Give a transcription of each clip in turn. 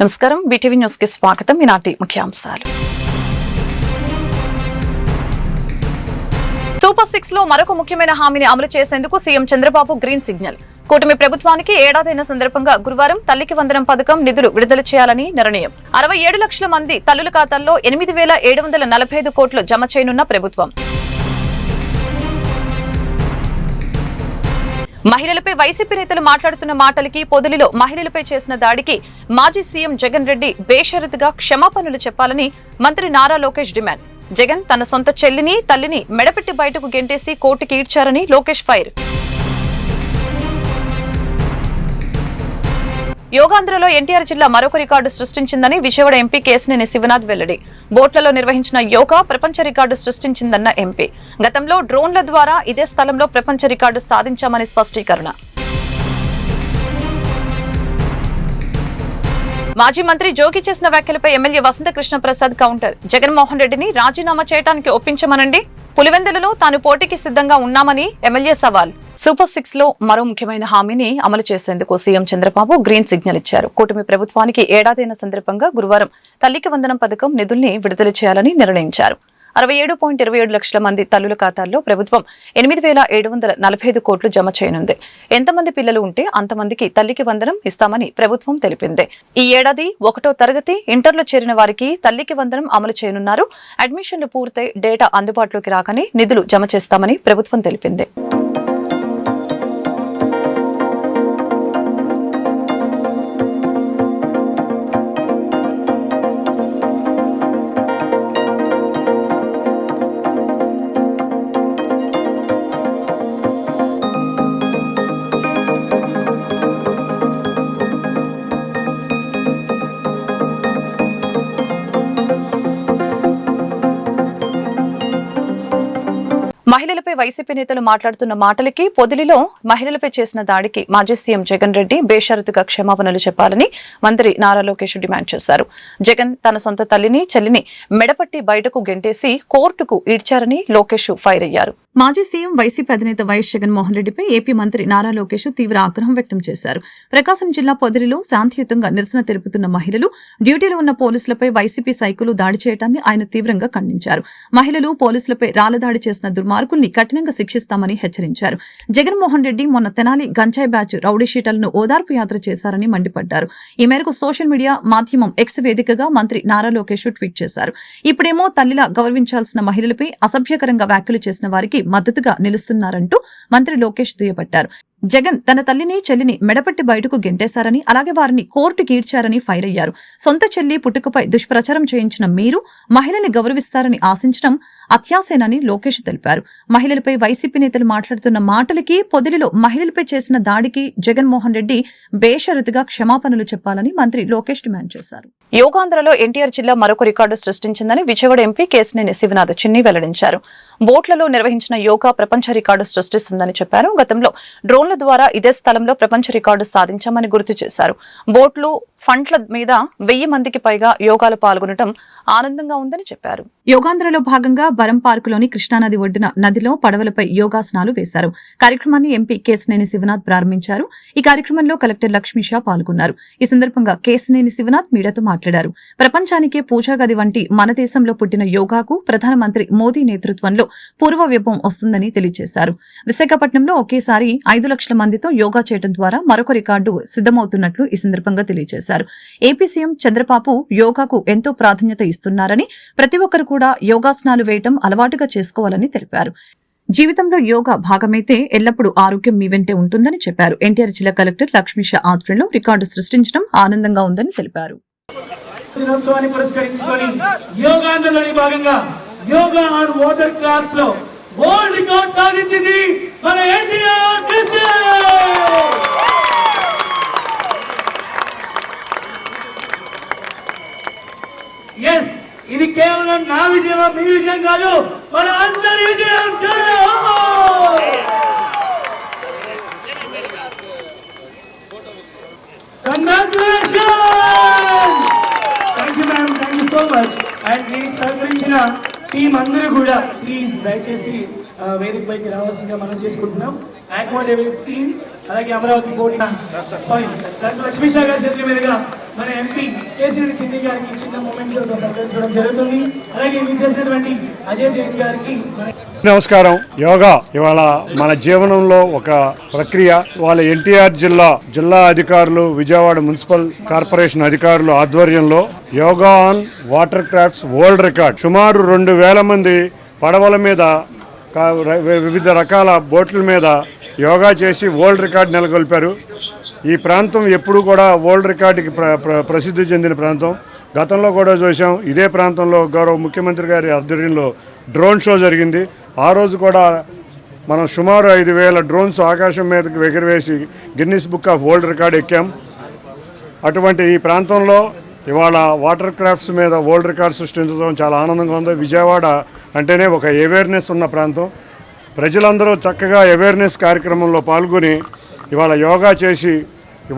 నమస్కారం BTV news కి స్వాగతం. ఈనాటి ముఖ్యాంశాలు. సూపర్ 6 లో మరొక ముఖ్యమైన హామీని అమలు చేసేందుకు సీఎం చంద్రబాబు గ్రీన్ సిగ్నల్. కూటమి ప్రభుత్వానికి ఏడాదైన సందర్భంగా గురువారం తల్లికి వందనం పథకం నిధులు విడుదల చేయాలని నిర్ణయం. 67 లక్షల మంది తల్లుల ఖాతాల్లో 8,745 కోట్లు జమ చేయనున్న ప్రభుత్వం. మహిళలపై వైసీపీ నేతలు మాట్లాడుతున్న మాటలకి, పొదిలిలో మహిళలపై చేసిన దాడికి మాజీ సీఎం జగన్ రెడ్డి బేషరతుగా క్షమాపణలు చెప్పాలని మంత్రి నారా లోకేష్ డిమాండ్. జగన్ తన సొంత చెల్లిని, తల్లిని మెడపెట్టి బయటకు గెంటేసి కోర్టుకి ఈడ్చారని లోకేష్ ఫైర్. యోగాంధ్రలో ఎన్టీఆర్ జిల్లా మరొక రికార్డు సృష్టించిందని విజయవాడ ఎంపీ కేశినేని శివనాథ్ వెల్లడి. బోట్లలో నిర్వహించిన యోగా ప్రపంచ రికార్డు సృష్టించిందన్న ఎంపీ. గతంలో డ్రోన్ల ద్వారా ఇదే స్థలంలో ప్రపంచ రికార్డు సాధించామని స్పష్టీకరణ. మాజీ మంత్రి జోగి చేసిన వ్యాఖ్యలపై ఎమ్మెల్యే వసంత కృష్ణ ప్రసాద్ కౌంటర్. జగన్మోహన్ రెడ్డిని రాజీనామా చేయడానికి ఒప్పించమనండి, పులివెందులలో తాను పోటీకి సిద్ధంగా ఉన్నామని ఎమ్మెల్యే సవాల్. సూపర్ 6 లో మరో ముఖ్యమైన హామీని అమలు చేసేందుకు సీఎం చంద్రబాబు గ్రీన్ సిగ్నల్ ఇచ్చారు. కూటమి ప్రభుత్వానికి ఏడాదైన సందర్భంగా గురువారం తల్లికి వందనం పథకం నిధుల్ని విడుదల చేయాలని నిర్ణయించారు. 67.27 లక్షల మంది తల్లుల ఖాతాల్లో ప్రభుత్వం 8,745 కోట్లు జమ చేయనుంది. ఎంతమంది పిల్లలు ఉంటే అంతమందికి తల్లికి వందనం ఇస్తామని ప్రభుత్వం తెలిపింది. ఈ ఏడాది 1వ తరగతి, ఇంటర్లో చేరిన వారికి తల్లికి వందనం అమలు చేయనున్నారు. అడ్మిషన్లు పూర్తయి డేటా అందుబాటులోకి రాకనే నిధులు జమ చేస్తామని ప్రభుత్వం తెలిపింది. మహిళలపై వైసీపీ నేతలు మాట్లాడుతున్న మాటలకి, పొదిలిలో మహిళలపై చేసిన దాడికి మాజీ సీఎం జగన్ రెడ్డి బేషరతుగా క్షమాపణలు చెప్పాలని మంత్రి నారా లోకేష్ డిమాండ్ చేశారు. జగన్ తన సొంత తల్లిని, చెల్లిని మెడపట్టి బయటకు గెంటేసి కోర్టుకు ఈడ్చారని లోకేష్ ఫైర్ అయ్యారు. మాజీ సీఎం వైసీపీ అధినేత వైఎస్ జగన్మోహన్ రెడ్డిపై ఏపీ మంత్రి నారా లోకేష్ తీవ్ర ఆగ్రహం వ్యక్తం చేశారు. ప్రకాశం జిల్లా పొదిలిలో శాంతియుతంగా నిరసన తెలుపుతున్న మహిళలు, డ్యూటీలో ఉన్న పోలీసులపై వైసీపీ సైకులు దాడి చేయడాన్ని ఆయన తీవ్రంగా ఖండించారు. మహిళలు పోలీసులపై రాళ్లదాడి చేసిన దుర్మార్గుల్ని కఠినంగా శిక్షిస్తామని హెచ్చరించారు. జగన్మోహన్ రెడ్డి మొన్న తెనాలి గంజాయి బ్యాచ్ రౌడీ షీటర్లను ఓదార్పు యాత్ర చేశారని మండిపడ్డారు. ఈ మేరకు సోషల్ మీడియా మాధ్యమం ఎక్స్ వేదికగా మంత్రి నారా లోకేష్ ట్వీట్ చేశారు. ఇప్పుడేమో తల్లిలా గౌరవించాల్సిన మహిళలపై అసభ్యకరంగా వ్యాఖ్యలు చేసిన వారికి మద్దతుగా నిలుస్తున్నారంటూ మంత్రి లోకేష్ దుయ్యబట్టారు. జగన్ తన తల్లిని, చెల్లిని మెడపట్టి బయటకు గెంటేశారని, అలాగే వారిని కోర్టుకి ఈడ్చారని ఫైర్ అయ్యారు. సొంత చెల్లి పుట్టుకపై దుష్ప్రచారం చేయించిన మీరు మహిళని గౌరవిస్తారని ఆశించడం అత్యాసేనని లోకేష్ తెలిపారు. మహిళలపై వైసీపీ నేతలు మాట్లాడుతున్న మాటలకి, పొదిలిలో మహిళలపై చేసిన దాడికి జగన్మోహన్ రెడ్డి బేషరతుగా క్షమాపణలు చెప్పాలని మంత్రి లోకేష్ డిమాండ్ చేశారు. యోగాంధ్రలో ఎన్టీఆర్ జిల్లా మరొక రికార్డు సృష్టించిందని విజయవాడ ఎంపీ కేశినేని శివనాథ్ చిన్ని వెల్లడించారు. బోట్లలో నిర్వహించిన యోగా ప్రపంచ రికార్డు సృష్టిస్తుందని చెప్పారు. గతంలో డ్రోన్ల ద్వారా ఇదే స్థలంలో ప్రపంచ రికార్డు సాధించామని గుర్తు చేశారు. బోట్లు, ఫంట్ల మీద 1000 మందికి పైగా యోగాలు పాల్గొనడం ఆనందంగా ఉందని చెప్పారు. యోగాంధ్రలో భాగంగా బరం పార్కులోని కృష్ణానది ఒడ్డున నదిలో పడవలపై యోగాసనాలు వేశారు. కార్యక్రమాన్ని ఎంపీ కేశినేని శివనాథ్ ప్రారంభించారు. ఈ కార్యక్రమంలో కలెక్టర్ లక్ష్మీ షా పాల్గొన్నారు. ఈ సందర్భంగా కేశినేని శివనాథ్ మీడియాతో మాట్లాడారు. ప్రపంచానికే పూజాగది వంటి మన దేశంలో పుట్టిన యోగాకు ప్రధానమంత్రి మోదీ నేతృత్వంలో పూర్వ వైభవం వస్తుందని తెలియజేశారు. విశాఖపట్నంలో ఒకేసారి 5 లక్షల మందితో యోగా చేయడం ద్వారా మరొక రికార్డు సిద్దమవుతున్నట్లు ఈ సందర్భంగా తెలియజేశారు. ఏపీ సీఎం చంద్రబాబు యోగాకు ఎంతో ప్రాధాన్యత ఇస్తున్నారని, ప్రతి ఒక్కరు కూడా యోగాసనాలు వేయటం అలవాటుగా చేసుకోవాలని తెలిపారు. జీవితంలో యోగా భాగమైతే ఎల్లప్పుడూ ఆరోగ్యం మీ వెంటే ఉంటుందని చెప్పారు. ఎన్టీఆర్ జిల్లా కలెక్టర్ లక్ష్మీ షా ఆధ్వర్యంలో రికార్డు సృష్టించడం ఆనందంగా ఉందని తెలిపారు. దినోత్సవాన్ని పురస్కరించుకొని యోగాంధ్రలోని భాగంగా యోగా ఆన్ వాటర్ క్రాఫ్ట్స్ లో వరల్డ్ రికార్డ్ సాధించింది మన ఎన్టీఆర్ ఎస్. ఇది కేవలం నా విజయం, మీ విజయం కాదు, మన అందరి విజయం. Congratulations. Thank you ma'am, thank you so much. And దీనికి సహకరించిన టీం అందరూ కూడా ప్లీజ్ దయచేసి వేదిక పైకి రావాల్సిందిగా మనం చేసుకుంటున్నాం. ఆక్వా డెవిల్స్ టీమ్ అలాగే అమరావతి కోటి లక్ష్మీ షా గారి చేతుల మీదుగా మన ఎంపీ కేసీరెడ్డి చిన్ని గారికి చిన్న మూమెంట్ సత్కరించడం జరుగుతుంది. అలాగే మీరు చేసినటువంటి అజయ్ జైన్ గారికి నమస్కారం. యోగా ఇవాళ మన జీవనంలో ఒక ప్రక్రియ. వాళ్ళ ఎన్టీఆర్ జిల్లా అధికారులు, విజయవాడ మున్సిపల్ కార్పొరేషన్ అధికారులు ఆధ్వర్యంలో yoga on water crafts world record సుమారు 2000 మంది పడవల మీద వివిధ రకాల బోట్ల మీద యోగా చేసి వరల్డ్ రికార్డ్ నెలకొల్పారు. ఈ ప్రాంతం ఎప్పుడు కూడా వరల్డ్ రికార్డుకి ప్రసిద్ధి చెందిన ప్రాంతం. గతంలో కూడా చూసాం, ఇదే ప్రాంతంలో గౌరవ ముఖ్యమంత్రి గారి ఆధ్వర్యంలో డ్రోన్ షో జరిగింది. ఆ రోజు కూడా మనం సుమారు 5000 డ్రోన్స్ ఆకాశం మీదకి ఎగురవేసి Guinness book of world record ఎక్కాం. అటువంటి ఈ ప్రాంతంలో ఇవాళ వాటర్ క్రాఫ్ట్స్ మీద వరల్డ్ రికార్డ్ సృష్టించడం చాలా ఆనందంగా ఉంది. విజయవాడ అంటేనే ఒక అవేర్నెస్ ఉన్న ప్రాంతం. ప్రజలందరూ చక్కగా అవేర్నెస్ కార్యక్రమంలో పాల్గొని ఇవాళ యోగా చేసి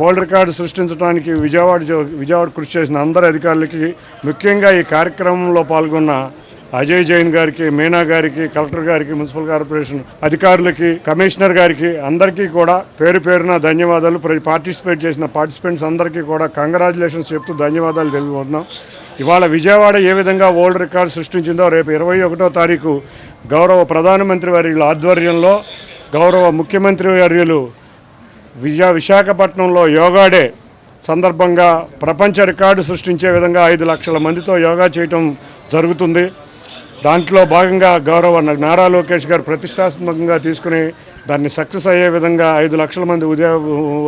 వరల్డ్ రికార్డు సృష్టించడానికి విజయవాడ కృషి చేసిన అందరి అధికారులకి, ముఖ్యంగా ఈ కార్యక్రమంలో పాల్గొన్న అజయ్ జైన్ గారికి, మీనా గారికి, కలెక్టర్ గారికి, మున్సిపల్ కార్పొరేషన్ అధికారులకి, కమిషనర్ గారికి అందరికీ కూడా పేరు పేరున ధన్యవాదాలు. పార్టిసిపేట్ చేసిన పార్టిసిపెంట్స్ అందరికీ కూడా కంగ్రాచులేషన్స్ చెప్తూ ధన్యవాదాలు తెలుపుతున్నాం. ఇవాళ విజయవాడ ఏ విధంగా వరల్డ్ రికార్డు సృష్టించిందో రేపు 21వ తారీఖు గౌరవ ప్రధానమంత్రి వర్యుల ఆధ్వర్యంలో గౌరవ ముఖ్యమంత్రి వర్యులు విశాఖపట్నంలో యోగా డే సందర్భంగా ప్రపంచ రికార్డు సృష్టించే విధంగా 5 లక్షల మందితో యోగా చేయటం జరుగుతుంది. దాంట్లో భాగంగా గౌరవ నారా లోకేష్ గారు ప్రతిష్టాత్మకంగా తీసుకుని దాన్ని సక్సెస్ అయ్యే విధంగా 5 లక్షల మంది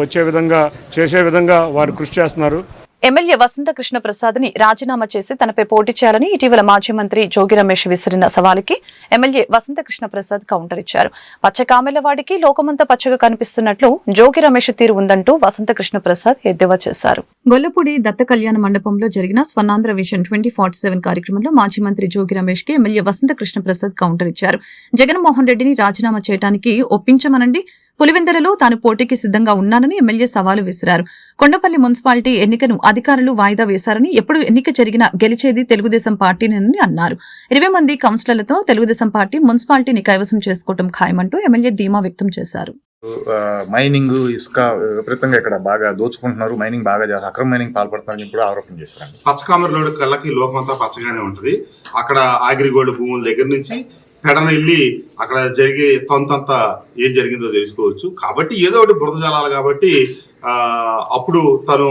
వచ్చే విధంగా చేసే విధంగా వారు కృషి చేస్తున్నారు. ఎమ్మెల్యే వసంత కృష్ణ ప్రసాద్ ని రాజీనామా చేసి తనపై పోటీ చేయాలని ఇటీవల మాజీ మంత్రి జోగి రమేష్ విసిరిన సవాలుకి ఎమ్మెల్యే వసంత కృష్ణ ప్రసాద్ కౌంటర్ ఇచ్చారు. పచ్చ కామెలవాడికి లోకమంతా పచ్చగా కనిపిస్తున్నట్లు జోగి రమేష్ తీరు ఉందంటూ వసంత కృష్ణ ప్రసాద్ ఎద్దేవా చేశారు. గొల్లపూడి దత్త కళ్యాణ మండపంలో జరిగిన స్వర్ణాంధ్ర విజన్ 2047 కార్యక్రమంలో మాజీ మంత్రి జోగి రమేష్ కి ఎమ్మెల్యే వసంత కృష్ణ ప్రసాద్ కౌంటర్ ఇచ్చారు. జగన్మోహన్ రెడ్డిని రాజీనామా చేయడానికి ఒప్పించమనండి, పులివెందులలో తాను పోటీకి సిద్ధంగా ఉన్నానని ఎమ్మెల్యే సవాలు విసిరారు. కొండపల్లి మున్సిపాలిటీ ఎన్నికను అధికారులు వాయిదా వేశారని, ఎప్పుడు ఎన్నిక జరిగినా గెలిచేది తెలుగుదేశం పార్టీనని అన్నారు. 20 మంది కౌన్సిలర్లతో తెలుగుదేశం పార్టీ మున్సిపాలిటీని కైవసం చేసుకోవడం ఖాయమంటూ ఎమ్మెల్యే ధీమా వ్యక్తం చేశారు. మైనింగ్, ఇసుక విపరీతంగా ఇక్కడ బాగా దోచుకుంటున్నారు, మైనింగ్ బాగా అక్రమ మైనింగ్ పాల్పడుతున్నారని కూడా ఆరోపణ చేశారు. పచ్చకామర్లోడు కళ్ళకి లోకమంతా పచ్చగానే ఉంటుంది. అక్కడ అగ్రిగోల్డ్ భూముల దగ్గర నుంచి పెడన వెళ్ళి అక్కడ జరిగే తొంతంతా ఏం జరిగిందో తెలుసుకోవచ్చు. కాబట్టి ఏదో ఒకటి బురద జలాలు కాబట్టి అప్పుడు తను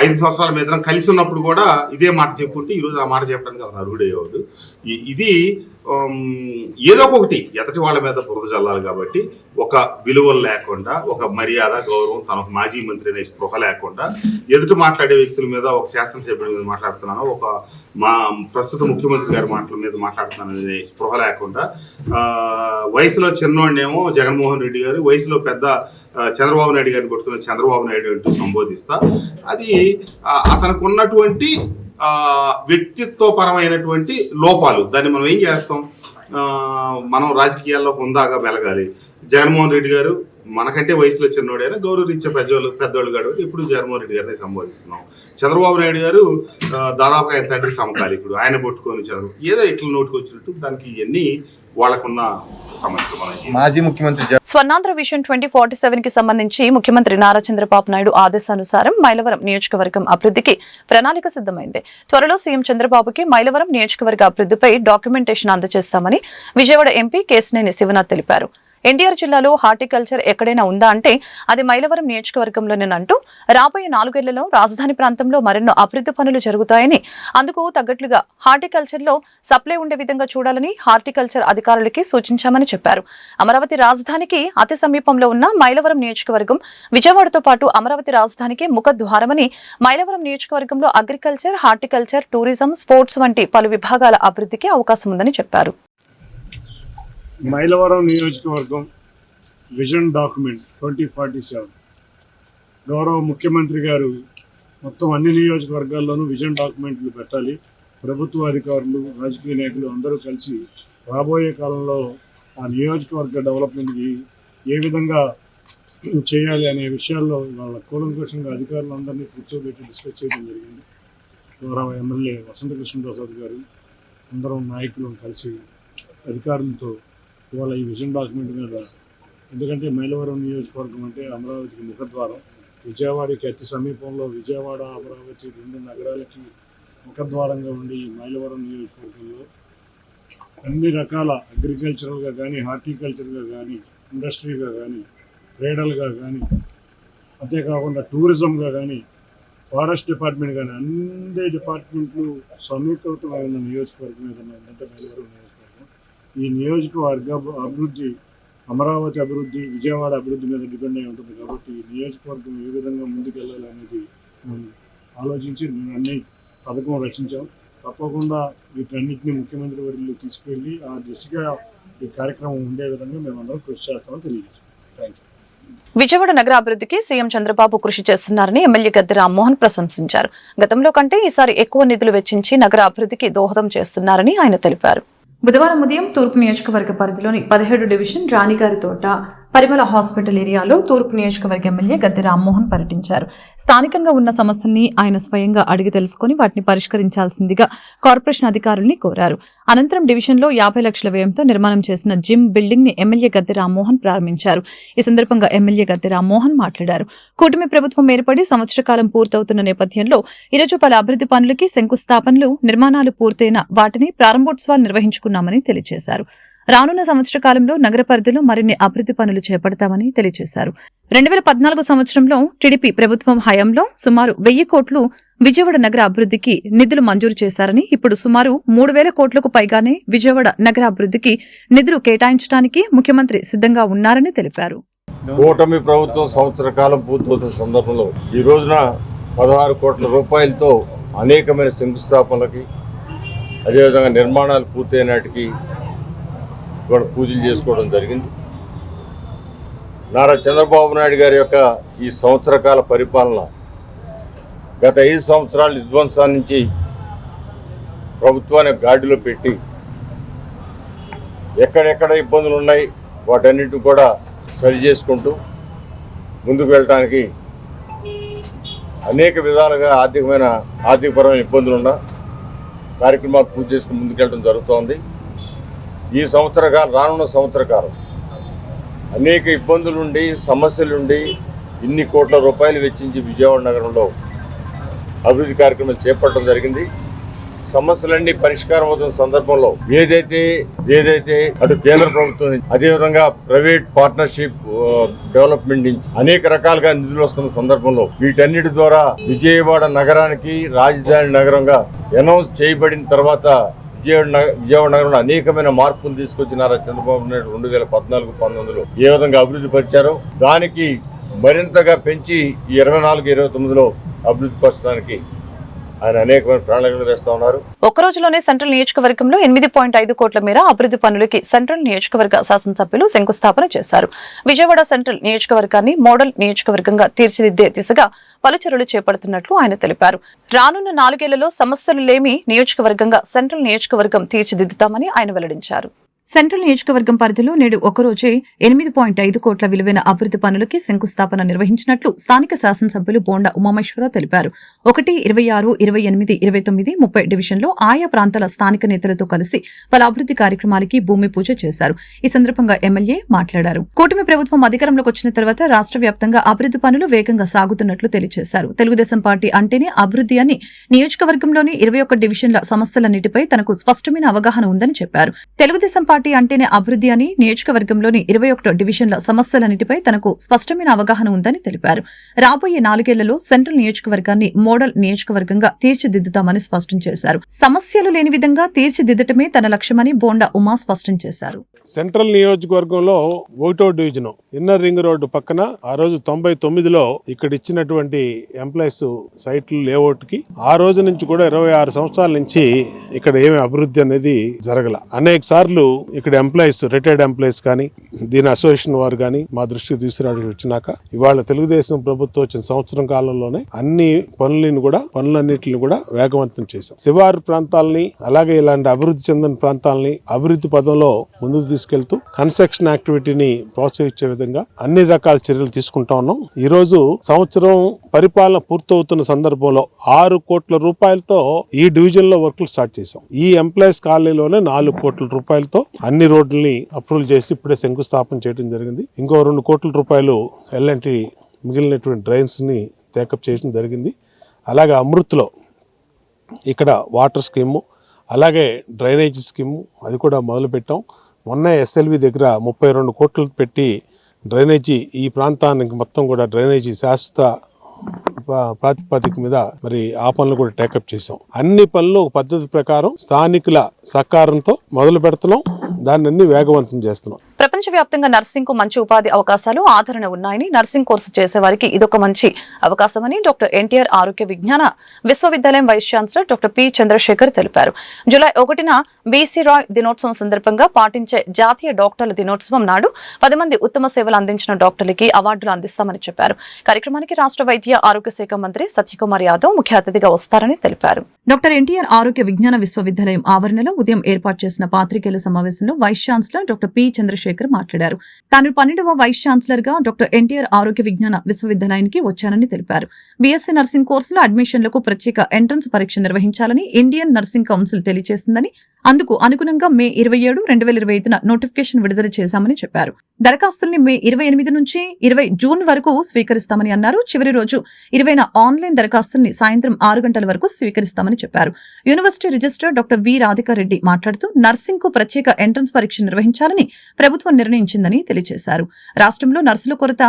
5 సంవత్సరాల మీద కలిసి ఉన్నప్పుడు కూడా ఇదే మాట చెప్పుకుంటే ఈరోజు ఆ మాట చెప్పడానికి అతను అర్హుడయ్యేవాడు. ఇది ఏదో ఒకటి ఎదటి వాళ్ళ మీద బురద జల్లాలి కాబట్టి ఒక విలువలు లేకుండా, ఒక మర్యాద, గౌరవం, తనకు మాజీ మంత్రి అనే స్పృహ లేకుండా ఎదుటి మాట్లాడే వ్యక్తుల మీద, ఒక శాసనసభ్యుడి మీద మాట్లాడుతున్నాను, ఒక మా ప్రస్తుత ముఖ్యమంత్రి గారి మాటల మీద మాట్లాడుతున్నాననే స్పృహ లేకుండా వయసులో చిన్నోడినేమో జగన్మోహన్ రెడ్డి గారు, వయసులో పెద్ద చంద్రబాబు నాయుడు గారిని కొట్టుకున్న చంద్రబాబు నాయుడు అంటూ సంబోధిస్తా, అది అతనికి ఉన్నటువంటి వ్యక్తిత్వపరమైనటువంటి లోపాలు. దాన్ని మనం ఏం చేస్తాం, మనం రాజకీయాల్లో హుందాగా మెలగాలి. జగన్మోహన్ రెడ్డి గారు మనకంటే వయసులో చిన్నోడైనా గౌరవరీత్యా పెద్దోళ్ళు గారు ఇప్పుడు జగన్మోహన్ రెడ్డి గారిని సంబోధిస్తున్నాం. చంద్రబాబు నాయుడు గారు దాదాపుగా ఆయన తండ్రి సమకాలికుడు, ఆయన పట్టుకొని ఏదో ఇట్లా నోటికి వచ్చినట్టు దానికి ఇవన్నీ వాళ్ళకున్న సమస్యలు. మాజీ ముఖ్యమంత్రి స్వర్ణాంధ్ర విజన్ 2047 కి సంబంధించి ముఖ్యమంత్రి నారా చంద్రబాబు నాయుడు ఆదేశానుసారం మైలవరం నియోజకవర్గం అభివృద్ధికి ప్రణాళిక సిద్ధమైంది. త్వరలో సీఎం చంద్రబాబుకి మైలవరం నియోజకవర్గ అభివృద్ధిపై డాక్యుమెంటేషన్ అందజేస్తామని విజయవాడ ఎంపీ కేశినేని శివనాథ్ తెలిపారు. ఎన్టీఆర్ జిల్లాలో హార్టికల్చర్ ఎక్కడైనా ఉందా అంటే అది మైలవరం నియోజకవర్గంలోనేనంటూ రాబోయే 4 ఏళ్లలో రాజధాని ప్రాంతంలో మరెన్నో అభివృద్ధి పనులు జరుగుతాయని, అందుకు తగ్గట్లుగా హార్టికల్చర్లో సప్లై ఉండే విధంగా చూడాలని హార్టికల్చర్ అధికారులకి సూచించామని చెప్పారు. అమరావతి రాజధానికి అతి సమీపంలో ఉన్న మైలవరం నియోజకవర్గం విజయవాడతో పాటు అమరావతి రాజధానికి ముఖద్వారమని, మైలవరం నియోజకవర్గంలో అగ్రికల్చర్, హార్టికల్చర్, టూరిజం, స్పోర్ట్స్ వంటి పలు విభాగాల అభివృద్ధికి అవకాశం ఉందని చెప్పారు. మైలవరం నియోజకవర్గం విజన్ డాక్యుమెంట్ 2047 గౌరవ ముఖ్యమంత్రి గారు మొత్తం అన్ని నియోజకవర్గాల్లోనూ విజన్ డాక్యుమెంట్లు పెట్టాలి. ప్రభుత్వ అధికారులు, రాజకీయ నాయకులు అందరూ కలిసి రాబోయే కాలంలో ఆ నియోజకవర్గ డెవలప్మెంట్కి ఏ విధంగా చేయాలి అనే విషయాల్లో వాళ్ళ కూలంకషంగా అధికారులందరినీ కూర్చోబెట్టి డిస్కస్ చేయడం జరిగింది. గౌరవ ఎమ్మెల్యే వసంత కృష్ణ ప్రసాద్ గారు అందరం నాయకులను కలిసి అధికారులతో ఇవాళ ఈ విజన్ డాక్యుమెంట్ మీద ఎందుకంటే మైలవరం నియోజకవర్గం అంటే అమరావతికి ముఖద్వారం, విజయవాడకి అతి సమీపంలో విజయవాడ అమరావతి 2 నగరాలకి ముఖద్వారంగా ఉండి మైలవరం నియోజకవర్గంలో అన్ని రకాల అగ్రికల్చరల్గా కానీ, హార్టికల్చర్గా కానీ, ఇండస్ట్రీగా కానీ, ట్రేడల్గా కానీ, అంతేకాకుండా టూరిజంగా కానీ, ఫారెస్ట్ డిపార్ట్మెంట్ కానీ అన్ని డిపార్ట్మెంట్లు సమీకృతమైన నియోజకవర్గం ఏదన్నా ఉందంటే మైలవరం నియోజకవర్గం. ఈ నియోజకవర్గ అభివృద్ధి అమరావతి అభివృద్ధి, విజయవాడ అభివృద్ధి మీద డిపెండ్ అయి ఉంటుంది. కాబట్టి ఈ నియోజకవర్గం ఏ విధంగా ముందుకెళ్ళాలి అనేది ఆలోచించి మేము అన్ని పథకం రచించాం. తప్పకుండా వీటన్నిటిని ముఖ్యమంత్రి వర్యులు తీసుకెళ్ళి ఆ దిశగా ఈ కార్యక్రమం ఉండే విధంగా మేమందరం కృషి చేస్తామని తెలియజేస్తాం. Thank you. విజయవాడ నగర అభివృద్ధికి సీఎం చంద్రబాబు కృషి చేస్తున్నారని ఎమ్మెల్యే గద్దె రామ్మోహన్ ప్రశంసించారు. గతంలో కంటే ఈసారి ఎక్కువ నిధులు వెచ్చించి నగర అభివృద్ధికి దోహదం చేస్తున్నారని ఆయన తెలిపారు. బుధవారం ఉదయం తూర్పు నియోజకవర్గ పరిధిలోని 17 డివిజన్ రాణిగారి తోట పరిమళ హాస్పిటల్ ఏరియాలో తూర్పు నియోజకవర్గ ఎమ్మెల్యే గద్దె రామ్మోహన్ పర్యటించారు. స్థానికంగా ఉన్న సమస్యల్ని ఆయన స్వయంగా అడిగి తెలుసుకుని వాటిని పరిష్కరించాల్సిందిగా కార్పొరేషన్ అధికారుల్ని కోరారు. అనంతరం డివిజన్లో 50 లక్షల వ్యయంతో నిర్మాణం చేసిన జిమ్ బిల్డింగ్ ని ఎమ్మెల్యే గద్దె రామ్మోహన్ ప్రారంభించారు. ఈ సందర్భంగా ఎమ్మెల్యే గద్దె రామ్మోహన్ మాట్లాడారు. కూటమి ప్రభుత్వం ఏర్పడి సంవత్సర కాలం పూర్తవుతున్న నేపథ్యంలో ఈరోజు పలు అభివృద్ధి పనులకి శంకుస్థాపనలు, నిర్మాణాలు పూర్తయిన వాటిని ప్రారంభోత్సవాలు నిర్వహించుకున్నామని తెలియజేశారు. రానున్న సంవత్సర కాలంలో నగర పరిధిలో మరిన్ని అభివృద్ధి పనులు చేపడతామని తెలియజేశారు. 2014 సంవత్సరంలో టీడీపీ ప్రభుత్వం హయాంలో సుమారు 1000 కోట్లు విజయవాడ నగర అభివృద్ధికి నిధులు మంజూరు చేశారని, ఇప్పుడు సుమారు 3000 కోట్లకు పైగానే విజయవాడ నగర అభివృద్ధికి నిధులు కేటాయించడానికి ముఖ్యమంత్రి సిద్ధంగా ఉన్నారని తెలిపారు. కూటమి ప్రభుత్వం సంవత్సర కాలం పూర్తవుతున్న సందర్భంలో ఈ రోజున 16 కోట్ల రూపాయలతో అనేకమైన శంకుస్థాపనలకి, అదేవిధంగా నిర్మాణాలు పూర్తయినాటికి ఇవాళ పూజలు చేసుకోవడం జరిగింది. నారా చంద్రబాబు నాయుడు గారి యొక్క ఈ సంవత్సర కాల పరిపాలన గత 5 సంవత్సరాల విధ్వంసాల నుంచి ప్రభుత్వాన్ని గాడిలో పెట్టి ఎక్కడెక్కడ ఇబ్బందులు ఉన్నాయి వాటన్నిటిని కూడా సరి చేసుకుంటూ ముందుకు వెళ్ళటానికి అనేక విధాలుగా ఆర్థికపరమైన ఇబ్బందులున్న కార్యక్రమాలు పూర్తి చేసుకుని ముందుకెళ్ళడం జరుగుతోంది. ఈ రానున్న సంవత్సర కాలం అనేక ఇబ్బందులుండి, సమస్యలుండి ఇన్ని కోట్ల రూపాయలు వెచ్చించి విజయవాడ నగరంలో అభివృద్ధి కార్యక్రమాలు చేపట్టడం జరిగింది. సమస్యలన్నీ పరిష్కారం అవుతున్న సందర్భంలో ఏదైతే అటు కేంద్ర ప్రభుత్వం నుంచి, అదేవిధంగా ప్రైవేట్ పార్ట్నర్షిప్ డెవలప్మెంట్ నుంచి అనేక రకాలుగా నిధులు వస్తున్న సందర్భంలో వీటన్నిటి ద్వారా విజయవాడ నగరానికి రాజధాని నగరంగా అనౌన్స్ చేయబడిన తర్వాత విజయవాడ నగరంలో అనేకమైన మార్పులు తీసుకొచ్చినారా చంద్రబాబు నాయుడు 2014-19లో ఏ విధంగా అభివృద్ధి పరిచారో దానికి మరింతగా పెంచి ఈ 24-29లో అభివృద్ధి పరచడానికి ఆయన అనేకమైన ప్రణాళికలు వేస్తా ఉన్నారు. ఒక్క రోజులోనే సెంట్రల్ నియోజకవర్గంలో 8.5 కోట్ల మేర అభివృద్ధి పనులకి సెంట్రల్ నియోజకవర్గ శాసనసభ్యులు శంకుస్థాపన చేశారు. విజయవాడ సెంట్రల్ నియోజకవర్గాన్ని మోడల్ నియోజకవర్గంగా తీర్చిదిద్దే దిశగా పలు చర్యలు చేపడుతున్నట్లు ఆయన తెలిపారు. రానున్న 4 ఏళ్లలో సమస్యలు లేని నియోజకవర్గంగా సెంట్రల్ నియోజకవర్గం తీర్చిదిద్దుతామని ఆయన వెల్లడించారు. సెంట్రల్ నియోజకవర్గం పరిధిలో నేడు ఒకరోజే 8.5 కోట్ల విలువైన అభివృద్ధి పనులకి శంకుస్థాపన నిర్వహించినట్లు స్థానిక శాసనసభ్యులు బోండా ఉమామేశ్వరరావు తెలిపారు. 1, 26, 28, 29, 30 డివిజన్లో ఆయా ప్రాంతాల స్థానిక నేతలతో కలిసి పలు అభివృద్ధి కార్యక్రమాలకి భూమి పూజ చేశారు. ఈ సందర్భంగా ఎమ్మెల్యే మాట్లాడారు. కూటమి ప్రభుత్వం అధికారంలోకి వచ్చిన తర్వాత రాష్ట్ర వ్యాప్తంగా అభివృద్ధి పనులు వేగంగా సాగుతున్నట్లు తెలియజేశారు. తెలుగుదేశం పార్టీ అంటేనే అభివృద్ధి అని, నియోజకవర్గంలోని 21 డివిజన్ల సమస్యలన్నిటిపై తనకు స్పష్టమైన అవగాహన ఉందని చెప్పారు. తెలుగుదేశం పార్టీ అంటేనే అభివృద్ధి అని, నియోజకవర్గంలోని 21 డివిజన్ల సమస్యలన్నిటిపై తనకు స్పష్టమైన అవగాహన ఉందని తెలిపారు. రాబోయే 4 ఏళ్లలో సెంట్రల్ నియోజకవర్గాన్ని మోడల్ నియోజకవర్గంగా తీర్చిదిద్దుతామని స్పష్టం చేశారు. సమస్యలు లేని విధంగా తీర్చిదిద్దటమే తన లక్ష్యమని బోండా ఉమా స్పష్టం చేశారు. సెంట్రల్ నియోజకవర్గంలో 1వ డివిజన్ ఇన్నర్ రింగ్ రోడ్డు పక్కన ఆ రోజు 99లో ఇక్కడ ఇచ్చినటువంటి ఎంప్లాయీస్ సైట్లు లేఅవుట్ కి ఆ రోజు నుంచి కూడా 26 సంవత్సరాల నుంచి ఇక్కడ ఏమి అభివృద్ధి అనేది జరగల. అనేక సార్లు ఇక్కడ ఎంప్లాయీస్, రిటైర్డ్ ఎంప్లాయీస్ కానీ, దీని అసోసియేషన్ వారు కానీ మా దృష్టికి తీసుకురావడానికి వచ్చినాక ఇవాళ తెలుగుదేశం ప్రభుత్వం వచ్చిన సంవత్సరం కాలంలోనే అన్ని పనులన్నింటిని కూడా వేగవంతం చేశాం. శివారు ప్రాంతాలని, అలాగే ఇలాంటి అభివృద్ధి చెందిన ప్రాంతాలని అభివృద్ధి పదంలో ముందుకు తీసుకెళ్తూ కన్స్ట్రక్షన్ యాక్టివిటీని ప్రోత్సహించే విధంగా అన్ని రకాల చర్యలు తీసుకుంటా ఉన్నాం. ఈ రోజు సంవత్సరం పరిపాలన పూర్తవుతున్న సందర్భంలో 6 కోట్ల రూపాయలతో ఈ డివిజన్ లో వర్క్లు స్టార్ట్ చేశాం. ఈ ఎంప్లాయీస్ కాలనీలోనే 4 కోట్ల రూపాయలతో అన్ని రోడ్లని అప్రూవల్ చేసి ఇప్పుడే శంకుస్థాపన చేయడం జరిగింది. ఇంకో 2 కోట్ల రూపాయలు ఎల్ఎన్టీ మిగిలినటువంటి డ్రైన్స్ని టేకప్ చేయడం జరిగింది. అలాగే అమృత్లో ఇక్కడ వాటర్ స్కీము, అలాగే డ్రైనేజ్ స్కీము అది కూడా మొదలుపెట్టాం. మొన్న ఎస్ఎల్వి దగ్గర 32 కోట్లు పెట్టి డ్రైనేజీ ఈ ప్రాంతానికి మొత్తం కూడా డ్రైనేజీ శాశ్వత ప్రాతిపదిక మీద మరి ఆ పనులు కూడా టేకప్ చేసాం. అన్ని పనులు ఒక పద్ధతి ప్రకారం స్థానికుల సహకారంతో మొదలు పెడుతున్నాం. దాన్ని అన్ని వేగవంతం చేస్తున్నాం. ప్రపంచవ్యాప్తంగా నర్సింగ్ కు మంచి ఉపాధి అవకాశాలు ఆదరణ ఉన్నాయని, నర్సింగ్ కోర్సు చేసే వారికి ఇదొక మంచి అవకాశమని డాక్టర్ ఎన్టీఆర్ ఆరోగ్య విజ్ఞాన విశ్వవిద్యాలయం vice chancellor doctor P Chandrasekhar తెలిపారు. జూలై 1న బీసీ రాయ్ దినోత్సవం సందర్భంగా పాటించే జాతీయ డాక్టర్ల దినోత్సవం నాడు 10 మంది ఉత్తమ సేవలు అందించిన డాక్టర్లకి అవార్డులు అందిస్తామని చెప్పారు. కార్యక్రమానికి రాష్ట్ర వైద్య ఆరోగ్య శాఖ మంత్రి సత్యకుమార్ యాదవ్ ముఖ్య అతిథిగా వస్తారని తెలిపారు. డాక్టర్ ఎన్టీఆర్ ఆరోగ్య విజ్ఞాన విశ్వవిద్యాలయం ఆవరణలో ఉదయం ఏర్పాటు చేసిన పాత్రికేయుల సమావేశంలో vice chancellor doctor P Chandrasekhar మాట్లాడారు. తాను 12వ వైస్ ఛాన్సలర్ గా డాక్టర్ ఎన్టీఆర్ ఆరోగ్య విజ్ఞాన విశ్వవిద్యాలయానికి వచ్చానని తెలిపారు. బీఎస్సీ నర్సింగ్ కోర్సులో అడ్మిషన్లకు ప్రత్యేక ఎంట్రన్స్ పరీక్ష నిర్వహించాలని ఇండియన్ నర్సింగ్ కౌన్సిల్ తెలియజేసిందని, అందుకు అనుగుణంగా మే 27, 2025న నోటిఫికేషన్ విడుదల చేశామని చెప్పారు. దరఖాస్తుల్ని మే 28 నుంచి 20 జూన్ వరకు స్వీకరిస్తామని అన్నారు. చివరి రోజు 20న ఆన్లైన్ దరఖాస్తుల్ని సాయంత్రం 6 గంటల వరకు స్వీకరిస్తామని చెప్పారు. University registrar doctor V Radhika Reddy మాట్లాడుతూ నర్సింగ్ కు ప్రత్యేక ఎంట్రన్స్ పరీక్ష నిర్వహించాలని ప్రభుత్వం నిర్ణయించిందని తెలియజేశారు. రాష్ట్రంలో నర్సుల కొరత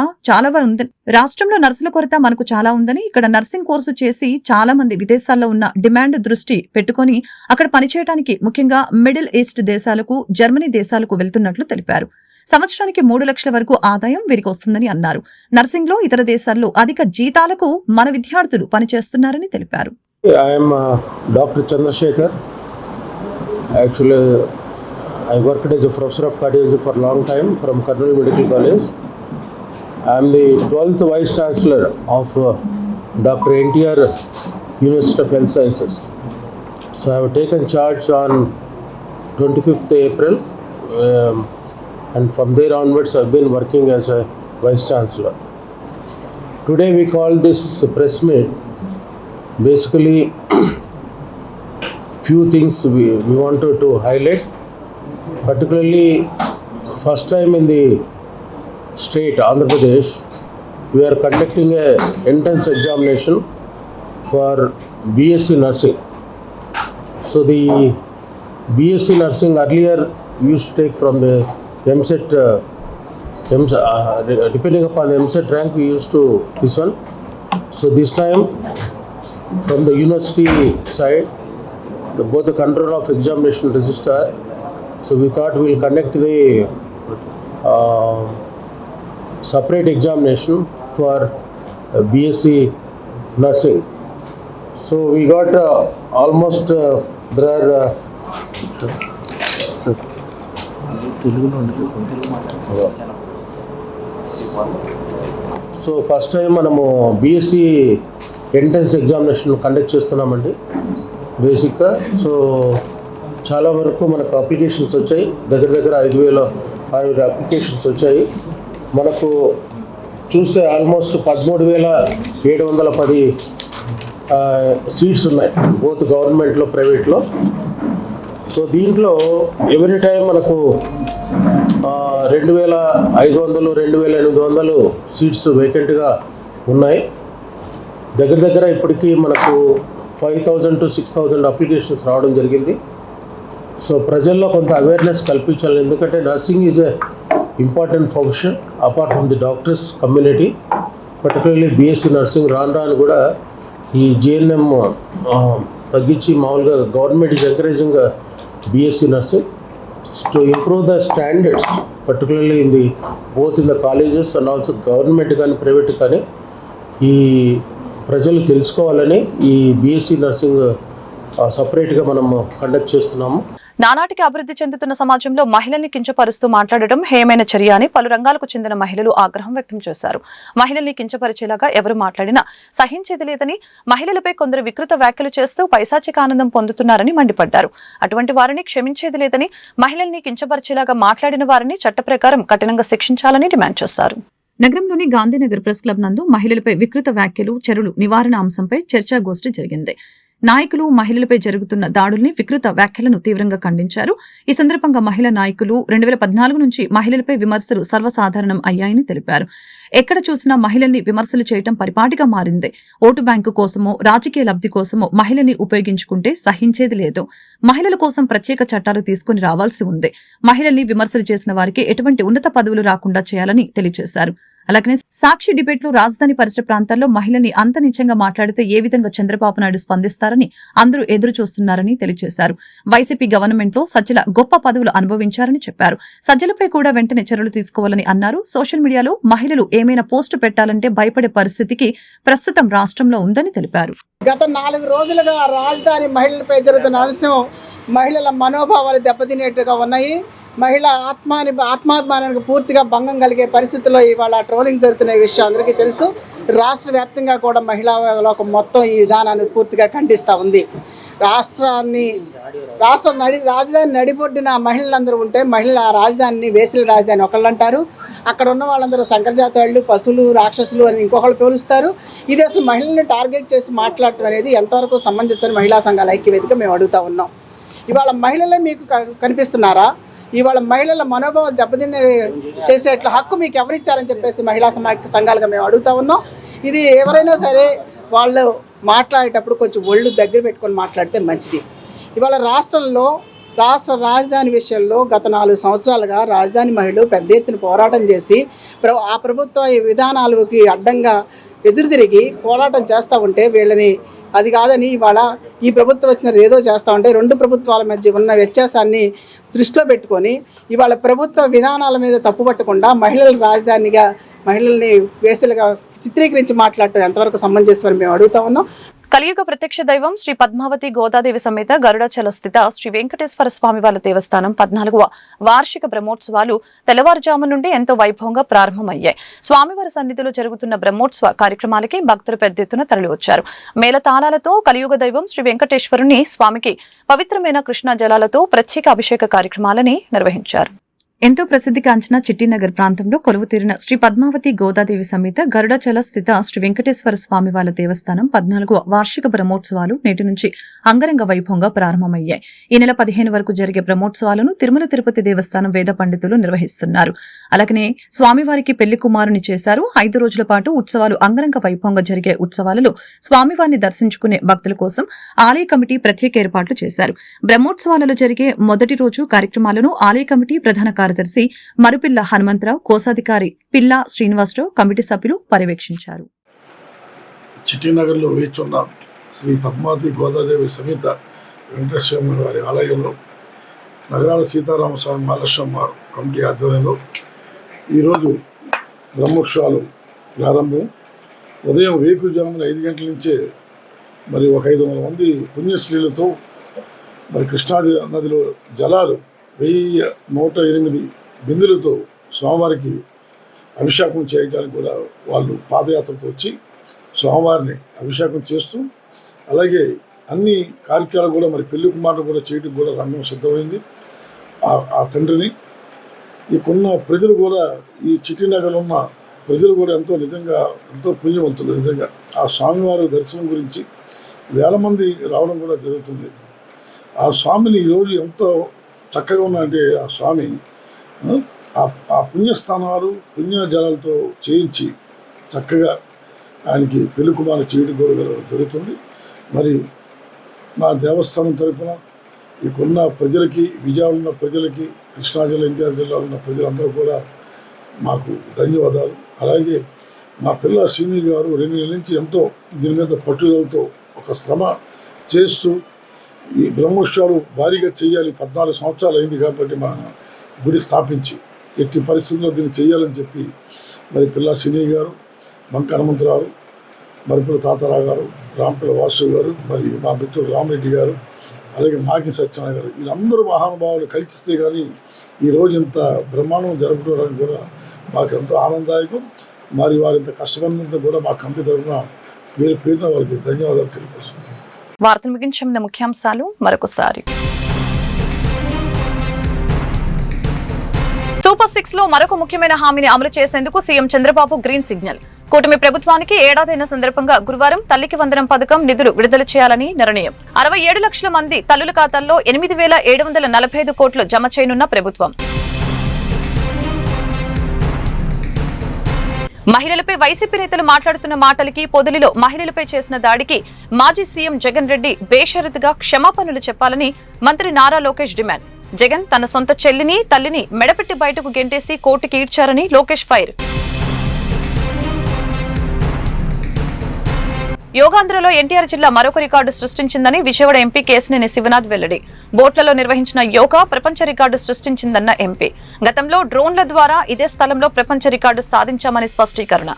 మనకు చాలా ఉందని, ఇక్కడ నర్సింగ్ కోర్సు చేసి చాలా మంది విదేశాల్లో ఉన్న డిమాండ్ దృష్టి పెట్టుకుని అక్కడ పనిచేయడానికి ముఖ్యంగా మిడిల్ ఈస్ట్ దేశాలకు, జర్మనీ దేశాలకు వెళ్తున్నట్లు తెలిపారు. సంవత్సరానికి 3 లక్షల వరకు ఆదాయం వీరికి వస్తుందని అన్నారు. నర్సింగ్ లో ఇతర దేశాల్లో అధిక జీతాలకు మన విద్యార్థులు పనిచేస్తున్నారని తెలిపారు. I am Dr. Chandrasekhar. Actually, I worked as a professor of cardiology for a long time from Karnool Medical College. I am the 12th Vice Chancellor of Dr. NTR University of Health Sciences. So I have taken charge on 25th April and from there onwards I have been working as a Vice Chancellor. Today we call this press meet. Basically, few things we wanted to highlight, particularly first time in the state Andhra Pradesh we are conducting a entrance examination for BSc nursing. So the BSc nursing earlier we used to take from the MSET, depending upon the MSET rank we used to this one. So this time from the university side, both the control of examination registrar, so we thought we will conduct the separate examination for BSc nursing. So we got almost there are so first time మనము BSc entrance examination conduct చేస్తున్నామండి బేసిక్గా. So చాలా వరకు మనకు applications వచ్చాయి, దగ్గర 5,600 applications వచ్చాయి. మనకు చూస్తే ఆల్మోస్ట్ 13,710 సీట్స్ ఉన్నాయి, బోత్ గవర్నమెంట్లో ప్రైవేట్లో. సో దీంట్లో ఎవ్రీ టైం మనకు 2,500, 2,800 సీట్స్ వేకెంట్గా ఉన్నాయి. దగ్గర ఇప్పటికీ మనకు 5,000 to 6,000 అప్లికేషన్స్ రావడం జరిగింది. సో ప్రజల్లో కొంత అవేర్నెస్ కల్పించాలి, ఎందుకంటే nursing is a important function apart from the doctors community. Particularly BSc nursing రాను కూడా ఈ జిఎన్ఎం తగ్గించి మామూలుగా government is encouraging BSc nursing to improve the standards, particularly in the both in the colleges and also government కానీ private కానీ ఈ ప్రజలు తెలుసుకోవాలని ఈ బీఎస్సీ నర్సింగ్ సపరేట్గా మనము కండక్ట్ చేస్తున్నాము. నానాటికి అభివృద్ధి చెందుతున్న సమాజంలో మహిళల్ని కించపరుస్తూ మాట్లాడడం హేయమైన చర్య అని పలు రంగాలకు చెందిన మహిళలు ఆగ్రహం వ్యక్తం చేశారు. మహిళల్ని కించపరిచేలాగా ఎవరు మాట్లాడినా సహించేది లేదని, మహిళలపై కొందరు వికృత వ్యాఖ్యలు చేస్తూ పైశాచిక ఆనందం పొందుతున్నారని మండిపడ్డారు. అటువంటి వారిని క్షమించేది లేదని, మహిళల్ని కించపరిచేలాగా మాట్లాడిన వారిని చట్ట ప్రకారం కఠినంగా శిక్షించాలని డిమాండ్ చేశారు. నగరంలోని గాంధీనగర్ ప్రెస్ క్లబ్ నందు మహిళలపై వికృత వ్యాఖ్యలు, చర్యలు నివారణ అంశంపై చర్చాగోష్ఠి జరిగింది. నాయకులు మహిళలపై జరుగుతున్న దాడుల్ని వికృత వ్యాఖ్యలను తీవ్రంగా ఖండించారు. ఈ సందర్భంగా మహిళా నాయకులు 2014 నుంచి మహిళలపై విమర్శలు సర్వసాధారణం అయ్యాయని తెలిపారు. ఎక్కడ చూసినా మహిళల్ని విమర్శలు చేయటం పరిపాటిగా మారింది. ఓటు బ్యాంకు కోసమో రాజకీయ లబ్ధి కోసమో మహిళల్ని ఉపయోగించుకుంటే సహించేది లేదు. మహిళల కోసం ప్రత్యేక చట్టాలు తీసుకుని రావాల్సి ఉంది. మహిళల్ని విమర్శలు చేసిన వారికి ఎటువంటి ఉన్నత పదవులు రాకుండా చేయాలని తెలియజేశారు. అలాగనే సాక్షి డిబేట్ లో రాజధాని పరిసర ప్రాంతాల్లో మహిళని అంత నీచంగా మాట్లాడితే ఏ విధంగా చంద్రబాబు నాయుడు స్పందిస్తారని అందరూ ఎదురు చూస్తున్నారని తెలియజేశారు. వైసీపీ గవర్నమెంట్ లో సజ్జల గొప్ప పదవులు అనుభవించారని చెప్పారు. సజ్జలపై కూడా వెంటనే చర్యలు తీసుకోవాలని అన్నారు. సోషల్ మీడియాలో మహిళలు ఏమైనా పోస్టు పెట్టాలంటే భయపడే పరిస్థితికి ప్రస్తుతం రాష్ట్రంలో ఉందని తెలిపారు. గత 4 రోజులుగా రాజధాని మహిళలపై జరుగుతున్న అంశం మహిళల మనోభావాలు దెబ్బతినేట్టుగా ఉన్నాయి. మహిళ ఆత్మాభిమానానికి పూర్తిగా భంగం కలిగే పరిస్థితుల్లో ఇవాళ ట్రోలింగ్ జరుగుతున్న విషయం అందరికీ తెలుసు. రాష్ట్ర వ్యాప్తంగా కూడా మహిళా లోకం మొత్తం ఈ విధానాన్ని పూర్తిగా ఖండిస్తూ ఉంది. రాజధాని నడిబొడ్డిన మహిళలందరూ ఉంటే మహిళల రాజధానిని వేసల రాజధాని ఒకళ్ళు అంటారు. అక్కడ ఉన్న వాళ్ళందరూ సంకరజాతి వాళ్ళు, పశువులు, రాక్షసులు అని ఇంకొకళ్ళు పోలుస్తారు. ఇది అసలు మహిళల్ని టార్గెట్ చేసి మాట్లాడటం అనేది ఎంతవరకు సమంజసం మహిళా సంఘాల ఐక్యవేదిక మేము అడుగుతూ ఉన్నాం. ఇవాళ మహిళలే మీకు కనిపిస్తున్నారా? ఇవాళ మహిళల మనోభావాలు దెబ్బతిన్న చేసేట్ల హక్కు మీకు ఎవరిచ్చారని చెప్పేసి మహిళా సంఘాలుగా మేము అడుగుతూ ఉన్నాం. ఇది ఎవరైనా సరే వాళ్ళు మాట్లాడేటప్పుడు కొంచెం ఒళ్ళు దగ్గర పెట్టుకొని మాట్లాడితే మంచిది. ఇవాళ రాష్ట్ర రాజధాని విషయంలో గత 4 సంవత్సరాలుగా రాజధాని మహిళలు పెద్ద ఎత్తున పోరాటం చేసి ఆ ప్రభుత్వ విధానాలకి అడ్డంగా ఎదురు తిరిగి పోరాటం చేస్తూ ఉంటే వీళ్ళని అది కాదని ఇవాళ ఈ ప్రభుత్వం వచ్చిన ఏదో చేస్తూ ఉంటే 2 ప్రభుత్వాల మధ్య ఉన్న వ్యత్యాసాన్ని దృష్టిలో పెట్టుకొని ఇవాళ ప్రభుత్వ విధానాల మీద తప్పుపట్టకుండా మహిళల రాజధానిగా మహిళల్ని వేసలుగా చిత్రీకరించి మాట్లాడటం ఎంతవరకు సమంజసమని మేము అడుగుతా ఉన్నాం. కలియుగ ప్రత్యక్ష దైవం శ్రీ పద్మావతి గోదాదేవి సమేత గరుడాచల స్థిత శ్రీ వెంకటేశ్వర స్వామి వారి దేవస్థానం 14వ వార్షిక బ్రహ్మోత్సవాలు తెల్లవారుజాము నుండి ఎంతో వైభవంగా ప్రారంభమయ్యాయి. స్వామివారి సన్నిధిలో జరుగుతున్న బ్రహ్మోత్సవ కార్యక్రమాలకి భక్తులు పెద్ద ఎత్తున తరలివచ్చారు. మేళతాళాలతో కలియుగ దైవం శ్రీ వెంకటేశ్వరుని స్వామికి పవిత్రమైన కృష్ణా జలాలతో ప్రత్యేక అభిషేక కార్యక్రమాలని నిర్వహించారు. ఎంతో ప్రసిద్ధిగాంచిన చిట్టినగర్ ప్రాంతంలో కొలువుతీరిన శ్రీ పద్మావతి గోదాదేవి సమేత గరుడాచల స్థిత శ్రీ వెంకటేశ్వర స్వామి వారి దేవస్థానం 14వ వార్షిక బ్రహ్మోత్సవాలు నేటి నుంచి అంగరంగ వైభవంగా ప్రారంభమయ్యాయి. ఈ నెల 15 వరకు జరిగే బ్రహ్మోత్సవాలను తిరుమల తిరుపతి దేవస్థానం వేద పండితులు నిర్వహిస్తున్నారు. అలాగనే స్వామివారికి పెళ్లి కుమారుని చేశారు. 5 రోజుల పాటు ఉత్సవాలు అంగరంగ వైభవంగా జరిగే ఉత్సవాలలో స్వామివారిని దర్శించుకునే భక్తుల కోసం ఆలయ కమిటీ ప్రత్యేక ఏర్పాట్లు చేశారు. బ్రహ్మోత్సవాలలో జరిగే మొదటి రోజు కార్యక్రమాలను ఆలయ కమిటీ ప్రధాన కార్యదర్శి మరుపిల్ల హనుమంతరావు, కోశాధికారి పిల్లా శ్రీనివాసరావు, కమిటీ సభ్యులు పర్యవేక్షించారు. చిట్టినగర్లో వేచున్న శ్రీ పద్మావతి గోదాదేవి సమేత వెంకటేశ్వర వారి ఆలయంలో నగరాల సీతారామస్వామి మహాలక్ష్మ కమిటీ ఆధ్వర్యంలో ఈరోజు బ్రహ్మోత్సవాలు ప్రారంభం. ఉదయం వేకుజామున 5 గంటల నుంచే మరి ఒక 500 మంది పుణ్యశ్రీలతో మరి కృష్ణా నదిలో జలాలు 1108 బిందులతో స్వామివారికి అభిషేకం చేయడానికి కూడా వాళ్ళు పాదయాత్రతో వచ్చి స్వామివారిని అభిషేకం చేస్తూ అలాగే అన్ని కార్యక్రమాలు కూడా మరి పెళ్లి కుమారులు కూడా చేయడం కూడా రంగం సిద్ధమైంది. ఆ తండ్రిని ఇక్కడున్న ప్రజలు కూడా ఈ చిట్టినగర్లో ఉన్న ప్రజలు కూడా నిజంగా ఎంతో పుణ్యవంతులు. నిజంగా ఆ స్వామివారి దర్శనం గురించి వేల మంది రావడం కూడా జరుగుతుంది. ఆ స్వామిని ఈరోజు ఎంతో చక్కగా ఉన్నాయంటే ఆ స్వామి ఆ పుణ్యస్థానాలు పుణ్య జలాలతో చేయించి చక్కగా ఆయనకి పెళ్లి కుమారు చేయడం కూడా జరుగుతుంది. మరి మా దేవస్థానం తరఫున ఇక్కడున్న ప్రజలకి, విజయవాడ ఉన్న ప్రజలకి, కృష్ణా జిల్లా, ఎన్టీఆర్ జిల్లాలో ఉన్న ప్రజలందరూ కూడా మాకు ధన్యవాదాలు. అలాగే మా పిల్ల శ్రీని గారు 2 నెలల నుంచి ఎంతో దీని మీద పట్టుదలతో ఒక శ్రమ చేస్తూ ఈ బ్రహ్మోత్సవాలు భారీగా చేయాలి. 14 సంవత్సరాలు అయింది కాబట్టి మన గుడి స్థాపించి ఎట్టి పరిస్థితుల్లో దీన్ని చేయాలని చెప్పి మరి పిల్ల శ్రీని గారు, బంక హనుమంతరావు, మరిపుల తాతారావు గారు, రాంపిల్ల వాసు గారు, మరి మా మిత్రుడు రామరెడ్డి గారు, అలాగే మాకి సత్యనారాయణ గారు, వీళ్ళందరూ మహానుభావులు కలిసిస్తే కానీ ఈరోజు ఇంత బ్రహ్మాండం జరుపుకోవడానికి కూడా మాకు ఎంతో ఆనందదాయకం. మరి వారింత కష్టపడినందుకు కూడా మా కమిటీ తరఫున పేరున వారికి ధన్యవాదాలు తెలియపరుస్తున్నాను. వార్తలు ముగించే ముందు ముఖ్యాంశాలు మరొకసారి. సూపర్ 6 లో మరొక ముఖ్యమైన హామీని అమలు చేసేందుకు సీఎం చంద్రబాబు గ్రీన్ సిగ్నల్. కూటమి ప్రభుత్వానికి ఏడాదైన సందర్భంగా గురువారం తల్లికి వందనం పథకం నిధులు విడుదల చేయాలని నిర్ణయం. 67 లక్షల మంది తల్లుల ఖాతాల్లో 8,745 కోట్లు జమ చేయనున్న ప్రభుత్వం. మహిళలపై వైసీపీ నేతలు మాట్లాడుతున్న మాటలకి, పొదిలిలో మహిళలపై చేసిన దాడికి మాజీ సీఎం జగన్ రెడ్డి బేషరతుగా క్షమాపణలు చెప్పాలని మంత్రి నారా లోకేష్ డిమాండ్. జగన్ తన సొంత చెల్లిని, తల్లిని మెడపెట్టి బయటకు గెంటేసి కోర్టుకి ఈడ్చారని లోకేష్ ఫైర్. యోగాంధ్రలో ఎన్టీఆర్ జిల్లా మరొక రికార్డు సృష్టించిందని విజయవాడ ఎంపీ కేశినేని శివనాథ్ వెల్లడి. బోట్లలో నిర్వహించిన యోగా ప్రపంచ రికార్డు సృష్టించిందన్న ఎంపీ. గతంలో డ్రోన్ల ద్వారా ఇదే స్థలంలో ప్రపంచ రికార్డు సాధించామని స్పష్టీకరణ.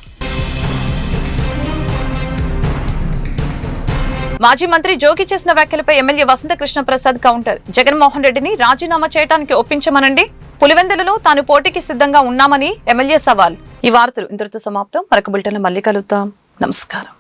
మాజీ మంత్రి జోగి చేసిన వ్యాఖ్యలపై ఎమ్మెల్యే వసంత కృష్ణ ప్రసాద్ కౌంటర్. జగన్మోహన్ రెడ్డిని రాజీనామా చేయడానికి ఒప్పించమనండి, పులివెందులలో తాను పోటీకి సిద్ధంగా ఉన్నామని ఎమ్మెల్యే సవాల్. ఈ వార్తలు ఇంతటితో సమాప్తం. మరొక బులెటిన్లో మళ్ళీ కలుద్దాం. నమస్కారం.